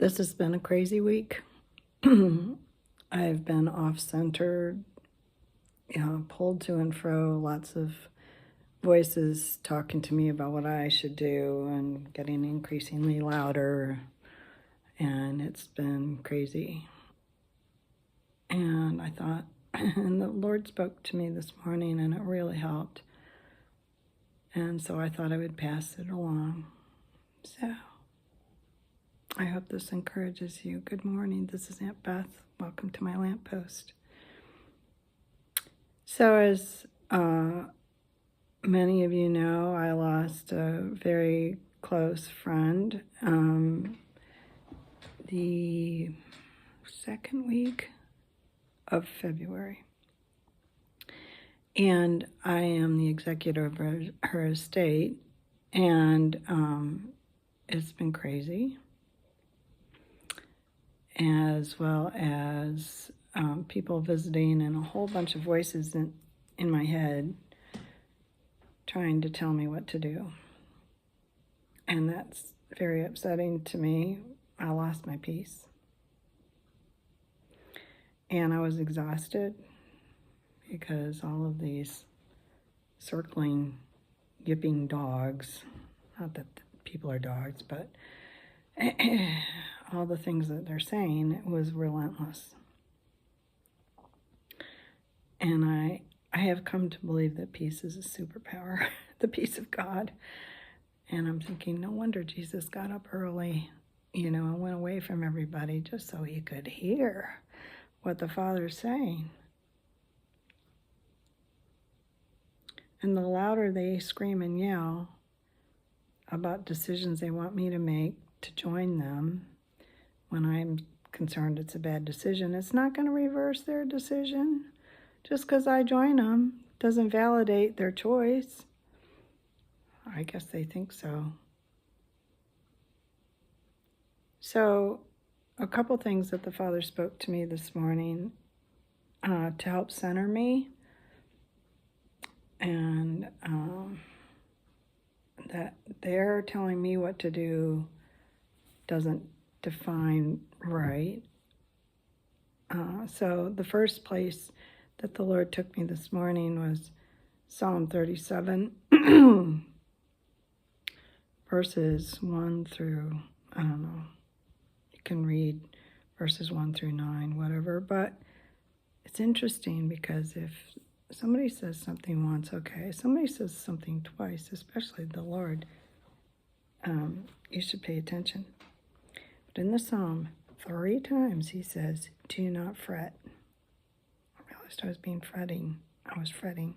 This has been a crazy week. I've been off-centered, pulled to and fro, lots of voices talking to me about what I should do and getting increasingly louder, and it's been crazy. And I thought, and the Lord spoke to me this morning, and it really helped. And so I thought I would pass it along. So I hope this encourages you. Good morning. This is Aunt Beth. Welcome to my lamppost. So as many of you know, I lost a very close friend the second week of February. And I am the executor of her estate, and it's been crazy, as well as people visiting and a whole bunch of voices in my head trying to tell me what to do. And that's very upsetting to me. I lost my peace. And I was exhausted because all of these circling, yipping dogs, not that people are dogs, but all the things that they're saying, it was relentless. And I have come to believe that peace is a superpower, the peace of God. And I'm thinking, no wonder Jesus got up early, and went away from everybody just so he could hear what the Father's saying. And the louder they scream and yell about decisions they want me to make to join them, when I'm concerned it's a bad decision, it's not going to reverse their decision. Just because I join them doesn't validate their choice. I guess they think so. So, a couple things that the Father spoke to me this morning to help center me, and that they're telling me what to do doesn't define right. So the first place that the Lord took me this morning was Psalm 37, verses 1 through, I don't know, you can read verses 1 through 9, whatever, but it's interesting because if somebody says something once, okay, somebody says something twice, especially the Lord, you should pay attention. But in the Psalm, 3 times he says, do not fret. I realized I was fretting.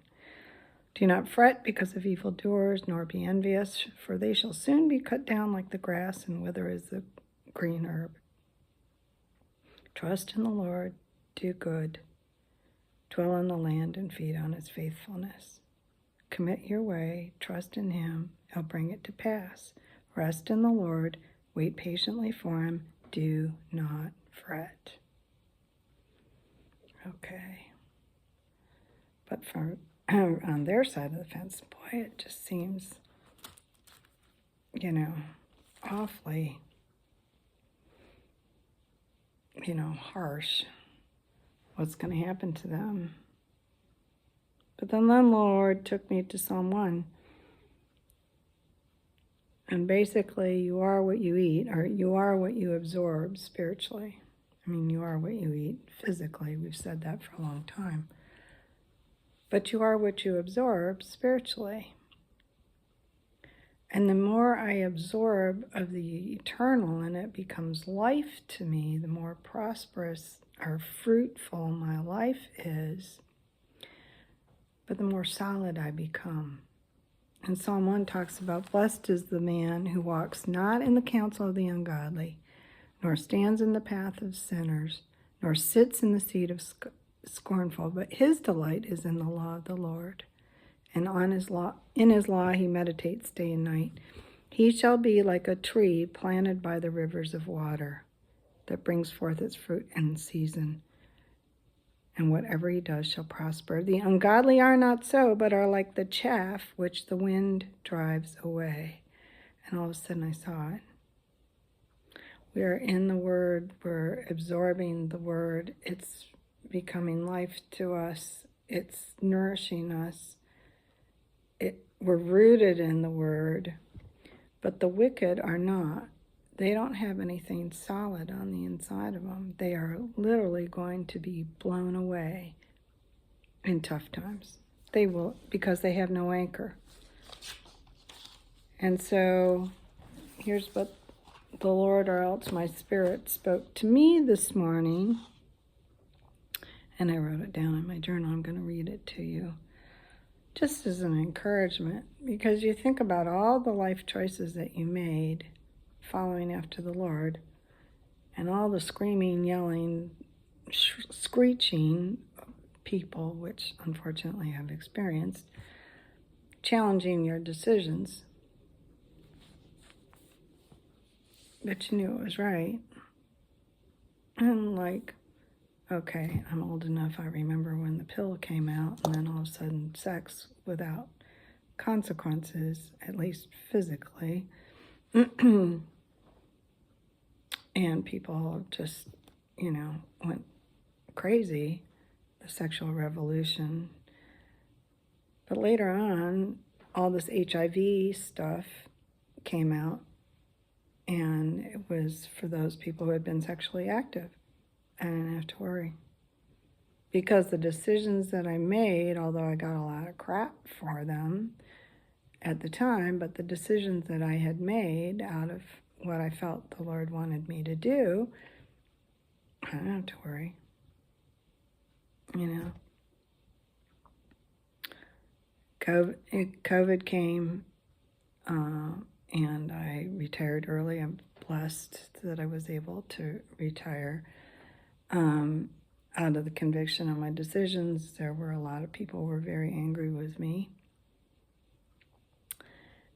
Do not fret because of evildoers, nor be envious, for they shall soon be cut down like the grass and wither as the green herb. Trust in the Lord, do good, dwell in the land and feed on its faithfulness. Commit your way, trust in him, he'll bring it to pass. Rest in the Lord, wait patiently for him, do not fret. Okay. But for on their side of the fence, boy, it just seems, awfully, harsh what's going to happen to them. But then the Lord took me to Psalm 1. And basically, you are what you eat, or you are what you absorb spiritually. You are what you eat physically. We've said that for a long time. But you are what you absorb spiritually. And the more I absorb of the eternal and it becomes life to me, the more prosperous or fruitful my life is, but the more solid I become. And Psalm 1 talks about, blessed is the man who walks not in the counsel of the ungodly, nor stands in the path of sinners, nor sits in the seat of scornful, but his delight is in the law of the Lord. And in his law he meditates day and night. He shall be like a tree planted by the rivers of water, that brings forth its fruit in season. And whatever he does shall prosper. The ungodly are not so, but are like the chaff which the wind drives away. And all of a sudden I saw it. We're in the Word, we're absorbing the Word, it's becoming life to us, it's nourishing us, we're rooted in the Word, but the wicked are not. They don't have anything solid on the inside of them. They are literally going to be blown away in tough times. They will, because they have no anchor. And so here's what the Lord, or else my spirit, spoke to me this morning. And I wrote it down in my journal. I'm going to read it to you, just as an encouragement, because you think about all the life choices that you made following after the Lord, and all the screaming, yelling, screeching people, which unfortunately I've experienced, challenging your decisions. But you knew it was right. And like, okay, I'm old enough, I remember when the pill came out, and then all of a sudden sex without consequences, at least physically. And people just, went crazy, the sexual revolution. But later on, all this HIV stuff came out, and it was for those people who had been sexually active. I didn't have to worry. Because the decisions that I made, although I got a lot of crap for them at the time, but the decisions that I had made out of what I felt the Lord wanted me to do, I don't have to worry. COVID came, and I retired early. I'm blessed that I was able to retire out of the conviction of my decisions. There were a lot of people who were very angry with me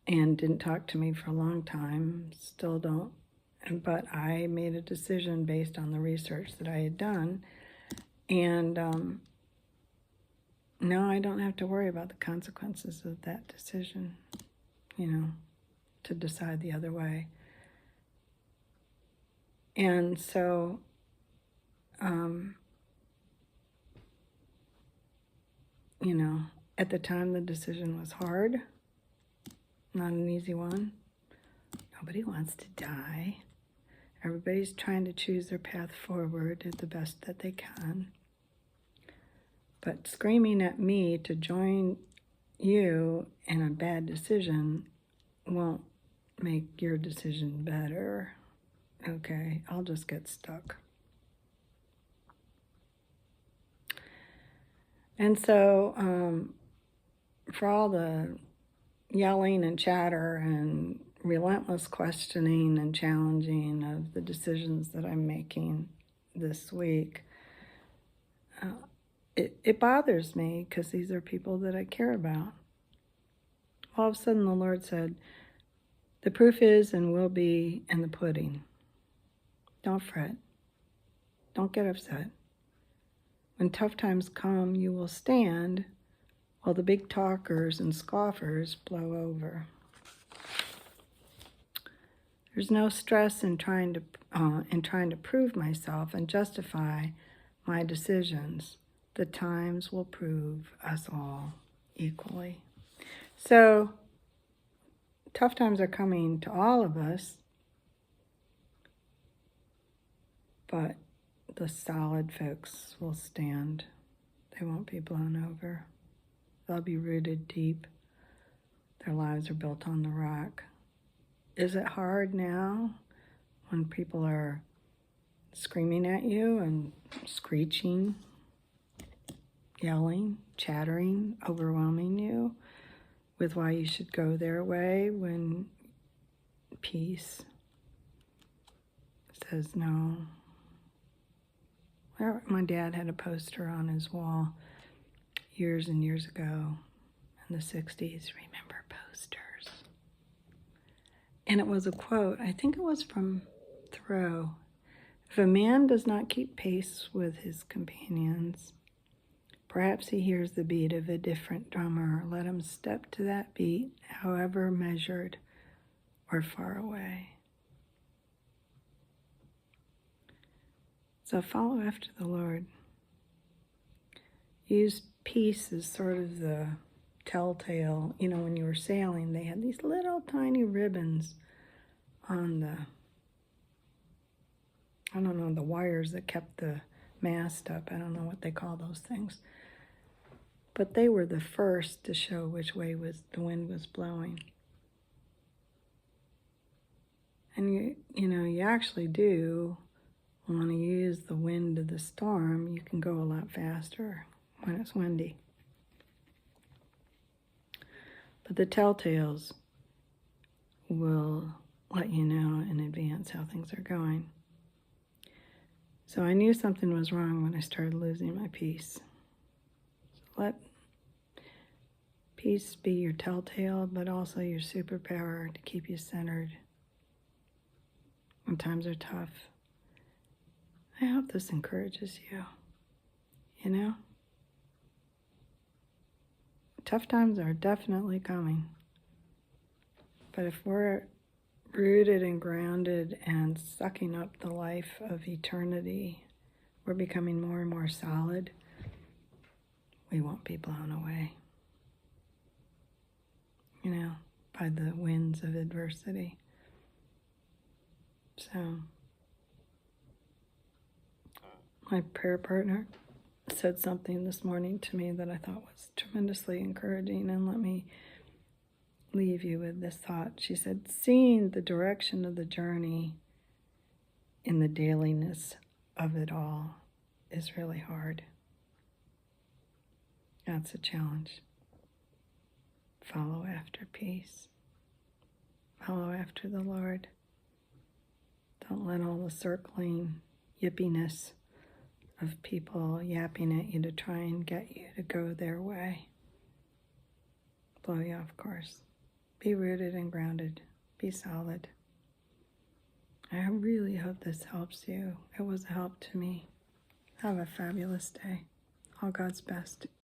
and didn't talk to me for a long time, still don't. But I made a decision based on the research that I had done, and now I don't have to worry about the consequences of that decision, to decide the other way. And so, at the time the decision was hard, not an easy one. Nobody wants to die. Everybody's trying to choose their path forward, do the best that they can. But screaming at me to join you in a bad decision won't make your decision better. Okay, I'll just get stuck. And so, for all the yelling and chatter and relentless questioning and challenging of the decisions that I'm making this week, it bothers me, because these are people that I care about. All of a sudden the Lord said, the proof is and will be in the pudding. Don't fret. Don't get upset. When tough times come, you will stand while the big talkers and scoffers blow over. There's no stress in trying to prove myself and justify my decisions. The times will prove us all equally. So, tough times are coming to all of us, but the solid folks will stand. They won't be blown over. They'll be rooted deep. Their lives are built on the rock. Is it hard now when people are screaming at you and screeching, yelling, chattering, overwhelming you with why you should go their way, when peace says no? My dad had a poster on his wall years and years ago in the 60s, remember posters. And it was a quote, I think it was from Thoreau. If a man does not keep pace with his companions, perhaps he hears the beat of a different drummer. Let him step to that beat, however measured or far away. So follow after the Lord. Use peace as sort of the telltale. You know, when you were sailing, they had these little tiny ribbons on the, I don't know, the wires that kept the mast up. I don't know what they call those things. But they were the first to show which way the wind was blowing. And you actually do want to use the wind of the storm. You can go a lot faster when it's windy. But the telltales will let you know in advance how things are going. So I knew something was wrong when I started losing my peace. So let peace be your telltale, but also your superpower to keep you centered when times are tough. I hope this encourages you. You know? Tough times are definitely coming. But if we're rooted and grounded and sucking up the life of eternity, we're becoming more and more solid, we won't be blown away, by the winds of adversity. So, my prayer partner said something this morning to me that I thought was tremendously encouraging, and let me leave you with this thought. She said, seeing the direction of the journey in the dailiness of it all is really hard. That's a challenge. Follow after peace. Follow after the Lord. Don't let all the circling yippiness of people yapping at you to try and get you to go their way blow you off course. Be rooted and grounded. Be solid. I really hope this helps you. It was a help to me. Have a fabulous day. All God's best.